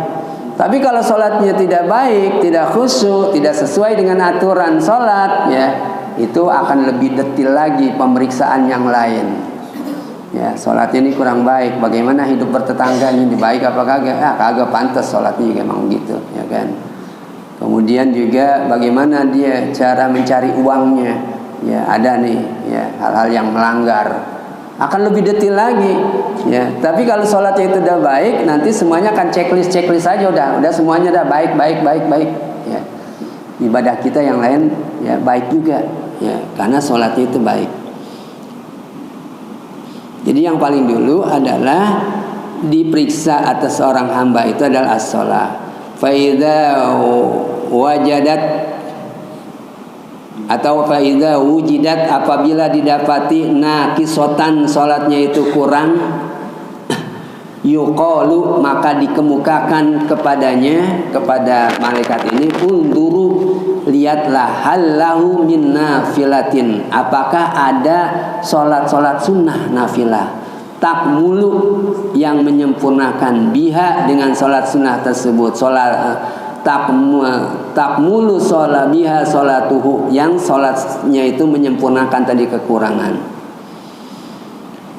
A: Tapi kalau sholatnya tidak baik, tidak khusyuk, tidak sesuai dengan aturan sholat ya, itu akan lebih detail lagi pemeriksaan yang lain ya. Sholat ini kurang baik, bagaimana hidup bertetangga ini, baik apa kagak? Kagak pantas sholatnya emang gitu ya kan. Kemudian juga bagaimana dia cara mencari uangnya ya, ada nih ya hal-hal yang melanggar, akan lebih detail lagi ya. Tapi kalau sholatnya itu udah baik, nanti semuanya akan checklist aja, udah semuanya udah baik ya. Ibadah kita yang lain ya baik juga ya, karena sholatnya itu baik. Jadi yang paling dulu adalah diperiksa atas seorang hamba itu adalah as-sholah. Faidha wajadat atau faidha wujidat, apabila didapati naqisotan, sholatnya itu kurang, yuqalu, maka dikemukakan kepadanya, kepada malaikat ini, unduru, lihatlah, hallahu min nafilatin, apakah ada sholat sunnah nafilah, takmulu, yang menyempurnakan, biha, dengan sholat sunnah tersebut, sholat takmulu sholat biha sholatuhu, yang sholatnya itu menyempurnakan tadi kekurangan.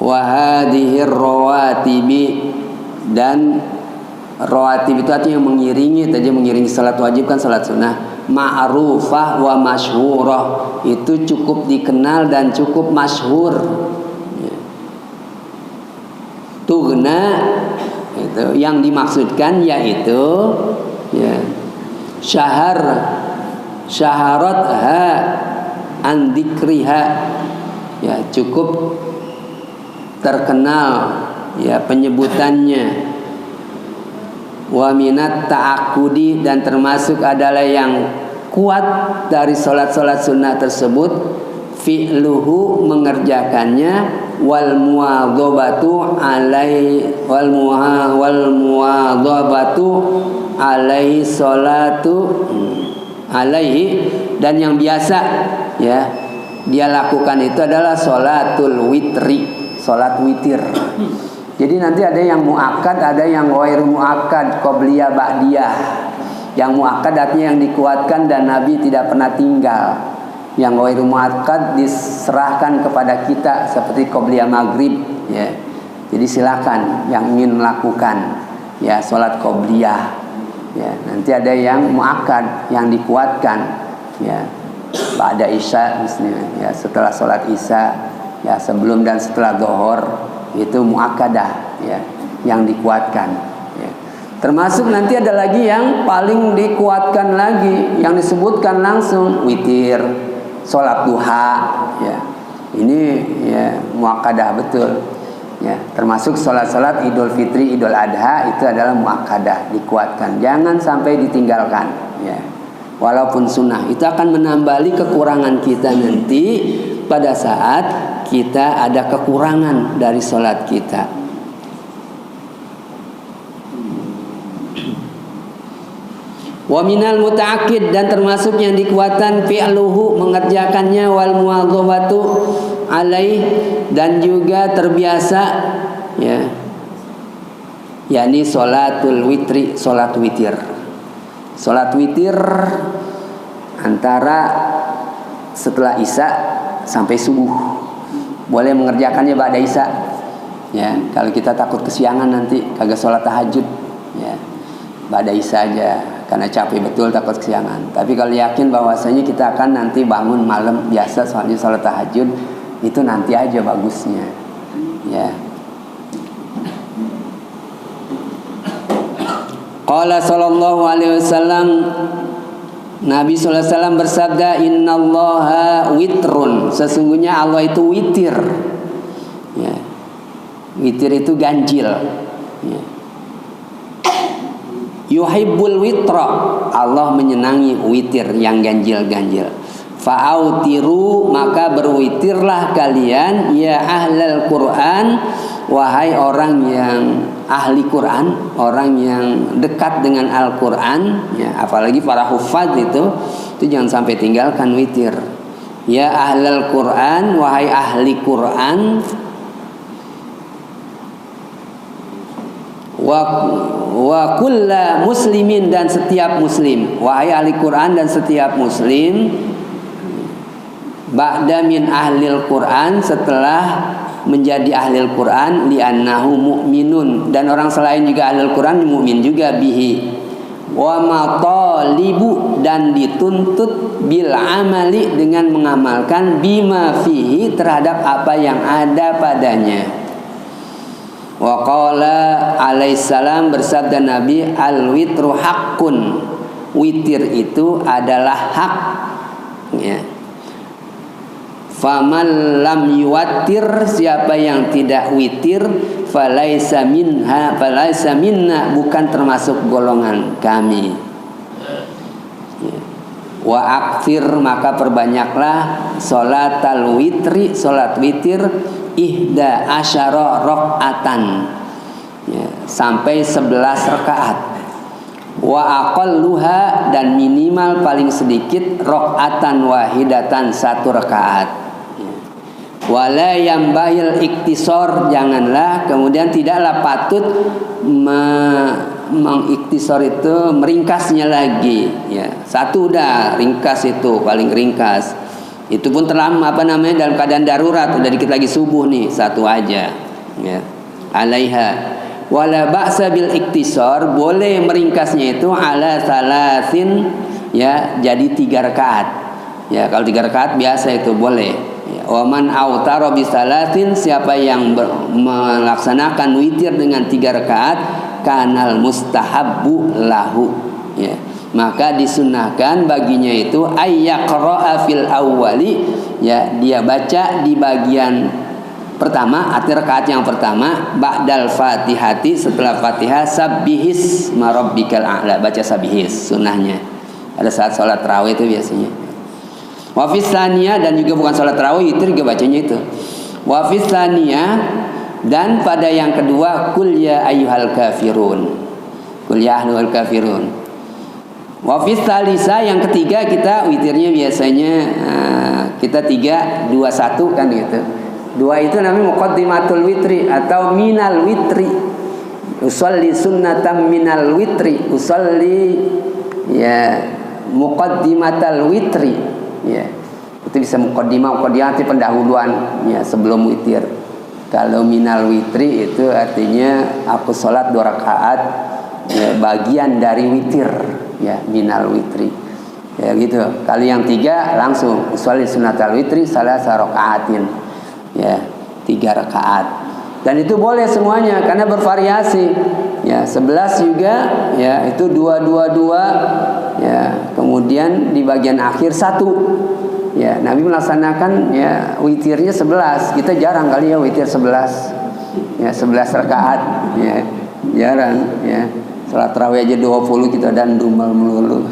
A: Wahadihir rawatibi, dan rawatib itu artinya mengiringi, tadi mengiringi salat wajib kan salat sunnah, ma'rufah wa masyhurah, itu cukup dikenal dan cukup masyhur ya. Tughna, itu yang dimaksudkan yaitu ya syaharatha an dzikriha ya, cukup terkenal ya penyebutannya, wa minat ta'akkudi, dan termasuk adalah yang kuat dari sholat sunnah tersebut, fi'luhu, mengerjakannya, wal muwadhabatu alaihi salatu alaihi, dan yang biasa ya dia lakukan itu adalah sholatul witri, sholat witir. Jadi nanti ada yang muakkad, ada yang ghairu muakkad, qobliyah ba'diyah. Yang muakkad artinya yang dikuatkan dan Nabi tidak pernah tinggal. Yang ghairu muakkad diserahkan kepada kita seperti qobliyah maghrib ya. Jadi silakan yang ingin melakukan ya sholat qobliyah ya. Nanti ada yang muakkad, yang dikuatkan ya, ba'da isya misalnya ya, setelah sholat isya ya, sebelum dan setelah zuhur, itu muakkadah ya, yang dikuatkan ya. Termasuk nanti ada lagi yang paling dikuatkan lagi, yang disebutkan langsung witir, sholat duha ya. Ini ya muakkadah betul ya. Termasuk sholat Idul Fitri, Idul Adha, itu adalah muakkadah, dikuatkan, jangan sampai ditinggalkan ya. Walaupun sunnah, itu akan menambali kekurangan kita nanti pada saat kita ada kekurangan dari sholat kita. Wa minal muta'akkid, dan termasuk yang dikuatkan, fi'luhu, mengerjakannya, wal muwadhabatu alaih, dan juga terbiasa ya, yakni sholatul witri, sholat witir. Sholat witir antara setelah isya sampai subuh. Boleh mengerjakannya ba'da isya ya, kalau kita takut kesiangan nanti kagak sholat tahajud ya, ba'da isya aja. karena capek betul takut kesiangan. Tapi kalau yakin bahwasanya kita akan nanti bangun malam biasa soalnya salat tahajud, itu nanti aja bagusnya. Ya. Qala sallallahu alaihi wasallam, Nabi sallallahu alaihi wasallam bersabda, innallaha witrun, sesungguhnya Allah itu witir. Ya. Witir itu ganjil. Ya. Yuhibbul witra, Allah menyenangi witir yang ganjil-ganjil. Fa'autiru, maka berwitirlah kalian ya ahlal Quran, wahai orang yang ahli Quran, orang yang dekat dengan Al-Quran, ya, apalagi para hufaz itu jangan sampai tinggalkan witir. Ya ahlal Quran, wahai ahli Quran, wa kulla muslimin, dan setiap muslim, wahai ahli Quran dan setiap muslim, ba'da min ahlil Quran, setelah menjadi ahli Quran, li'annahu mu'minun, dan orang selain juga ahli Quran mukmin juga, bihi wa matalibu, dan dituntut bil amali, dengan mengamalkan bima fihi, terhadap apa yang ada padanya. Wa qala alaihissalam, bersabda Nabi, al witru haqqun, witir itu adalah hak, ya. Faman lam yuwatir, siapa yang tidak witir, falaisa minha, falaisa minna, bukan termasuk golongan kami. Wa akfir, maka perbanyaklah sholatal witri, sholat witir, ihda asyara rakaatan, ya, sampai 11 rakaat. Wa aqalluha, dan minimal paling sedikit rakaatan wahidatan, 1 rakaat. Wala yambahil iktisor, janganlah, kemudian tidaklah patut mengiktisor itu meringkasnya lagi, ya. 1 udah ringkas, itu paling ringkas. Itu pun terlambat, dalam keadaan darurat, udah dikit lagi subuh nih, 1 aja, ya. Alaiha wala ba'sa bil iktisor, boleh meringkasnya itu ala salasin, ya, jadi 3 rakaat. Ya, kalau 3 rakaat biasa itu boleh. Wa man autara bisalatin, siapa yang melaksanakan witir dengan 3 rakaat, kanal mustahabbu lahu, ya, maka disunahkan baginya itu ayyaqra'a fil awwali, ya, dia baca di bagian pertama, arti rakaat yang pertama, ba'dal fatihati, setelah fatihah, sabbihis marabbikal a'la, baca sabbihis, sunahnya ada saat sholat tarawih itu biasanya. Wafis tsaniyah, dan juga bukan sholat tarawih itu juga bacanya itu. Wafis tsaniyah, dan pada yang kedua, kul ya ayyuhal kafirun, kul ya ayyuhal kafirun. Wafis tsalisa, yang ketiga kita witirnya biasanya kita 3, 2, 1 kan gitu. 2 itu namanya muqaddimatul witri atau minal witri. Usolli sunnatam minal witri, usolli, ya, muqaddimatal witri. Ya, itu bisa muqaddimah itu pendahuluan, ya, sebelum witir. Kalau minal witri itu artinya aku sholat 2 rakaat, ya, bagian dari witir, ya, minal witri, ya, gitu. Kalau yang 3 langsung sholli sunnatal witri salasa rakaatin, ya, 3 rakaat. Dan itu boleh semuanya karena bervariasi, ya. 11 juga, ya, itu 2, 2, 2, ya. Kemudian di bagian akhir 1, ya. Nabi melaksanakan, ya, witirnya 11. Kita jarang kali ya witir 11, ya, 11 rakaat, ya, jarang, ya. Salat tarawih aja 20 kita dandumel melulu,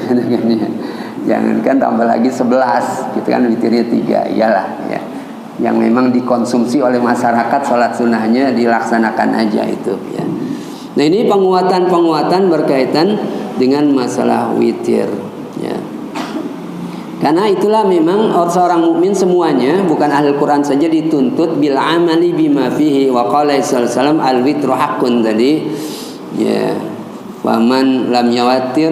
A: jangankan tambah lagi 11, kita kan witirnya 3, iyalah, ya. Yang memang dikonsumsi oleh masyarakat, sholat sunnahnya dilaksanakan aja itu, ya. Nah, ini penguatan-penguatan berkaitan dengan masalah witir, ya. Karena itulah memang seorang mukmin semuanya, bukan ahli Quran saja, dituntut bil amali bima fihi, wa qala sallallahu al witru haqqun tadi, ya. Waman lam yawatir,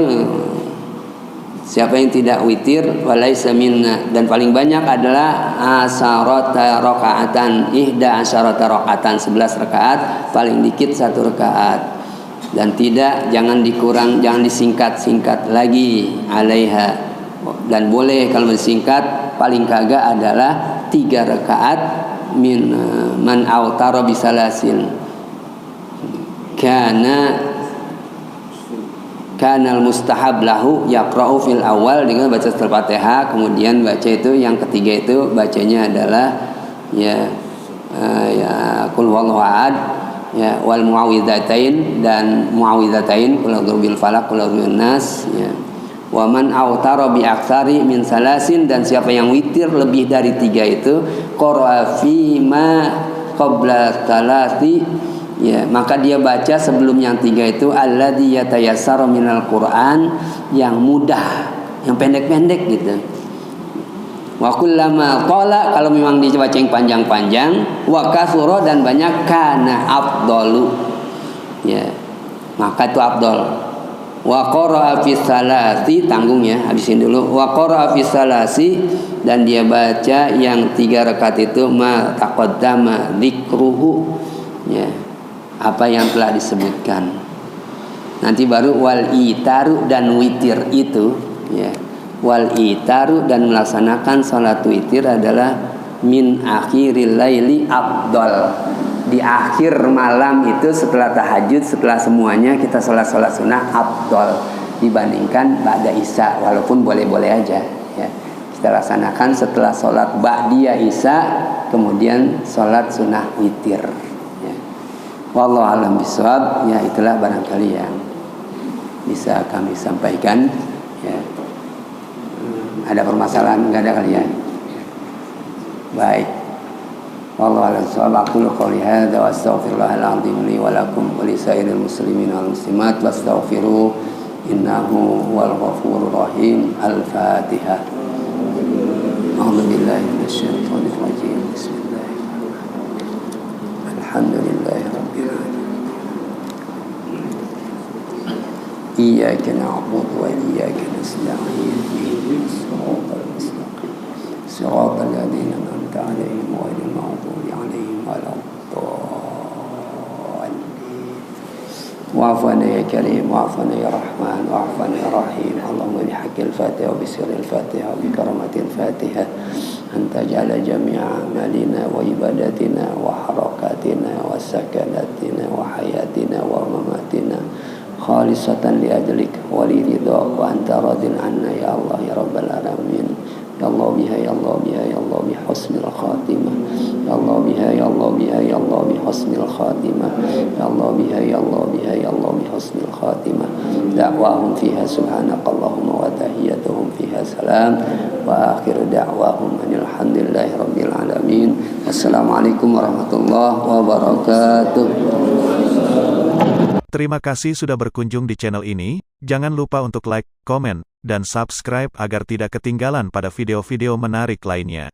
A: siapa yang tidak witir, walaisa minna, dan paling banyak adalah asharata rakaatan, ihda asharata rakaatan, 11 rakaat, paling dikit 1 rakaat. dan jangan disingkat-singkat lagi alaiha, dan boleh kalau disingkat paling kagak adalah 3 rakaat min man autara bisalasin kanal mustahab lahu yaqra'u fil awal dengan baca setelah Fatihah, kemudian baca itu yang ketiga itu bacanya adalah ya qul huwallahu ahad ya wal muawwidzatain dan muawwidzatain qul a'udzu bil falaq qul a'udzu bin nas ya. Wa man autara bi aktsari min salasin, dan siapa yang witir lebih dari 3 itu qara'a fi ma qabla salati ya, maka dia baca sebelum yang 3 itu alladzi yatayassaru minal Qur'an, yang mudah, yang pendek-pendek gitu. Wa kullama qala, kalau memang dibaca yang panjang-panjang, wa kasura, dan banyak, kana afdalu ya, maka itu afdal. Wa qara'a fi salasi, tanggung ya, habisin dulu. Wa qara'a fi salasi, dan dia baca yang 3 rakaat itu ma taqaddama dzikruhu ya, apa yang telah disebutkan. Nanti baru wal itaru, dan witir itu ya, wal itaru, dan melaksanakan salat witir adalah min akhiril laili afdal, di akhir malam itu setelah tahajud, setelah semuanya kita salat sunnah afdal dibandingkan ba'da isya, walaupun boleh-boleh aja ya. Kita laksanakan setelah salat ba'diyah isya, kemudian salat sunnah witir. Wallahu a'lam bishawab. Ya, itulah barangkali yang bisa kami sampaikan ya. Ada permasalahan enggak ada kali ya? Baik. Wallahu a'lam bishawab. Aqulu qouli hadza wa astaghfirullahal azim li wa lakum wa li sairil muslimin wal muslimat wastaghfiruh innahu huwal ghafurur rahim. Al-Fatihah. A'udzu billahi minasyaitonir rajim. Bismillahirrahmanirrahim. Alhamdulillahirabbil iyyaka na'budu wa iyyaka nasta'in ihdinas siratal mustaqim siratal ladzina an'amta 'alaihim ghairil maghdubi 'alaihim waladdallin. Wa'afana ya karim, wa'afana ya rahman, wa'afana ya rahim. Allahumma bihaqqil fatiha wa bisirril fatiha wa bikaramatil fatiha anta ja'ala jami'a amalina wa ibadatina wa harakatina wa sakanatina wa hayatina wa mamatina khalisatan li ajlik wa li ridha wa anta radin anna ya Allah ya rabbal alamin. Ya Allah biha ya Allah biha ya Allah bi husnil khatimah. Ya Allah biha ya Allah biha ya Allah bi husnil khatimah. Ya Allah biha ya Allah biha ya Allah bi husnil khatimah. Da'wahum fiha subhanakallahumma wa tahiyyatuhum fiha salam wa akhiru da'wahum alhamdulillahi rabbil alamin. Wassalamualaikum warahmatullahi wabarakatuh.
B: Terima kasih sudah berkunjung di channel ini. Jangan lupa untuk like, komen, dan subscribe agar tidak ketinggalan pada video-video menarik lainnya.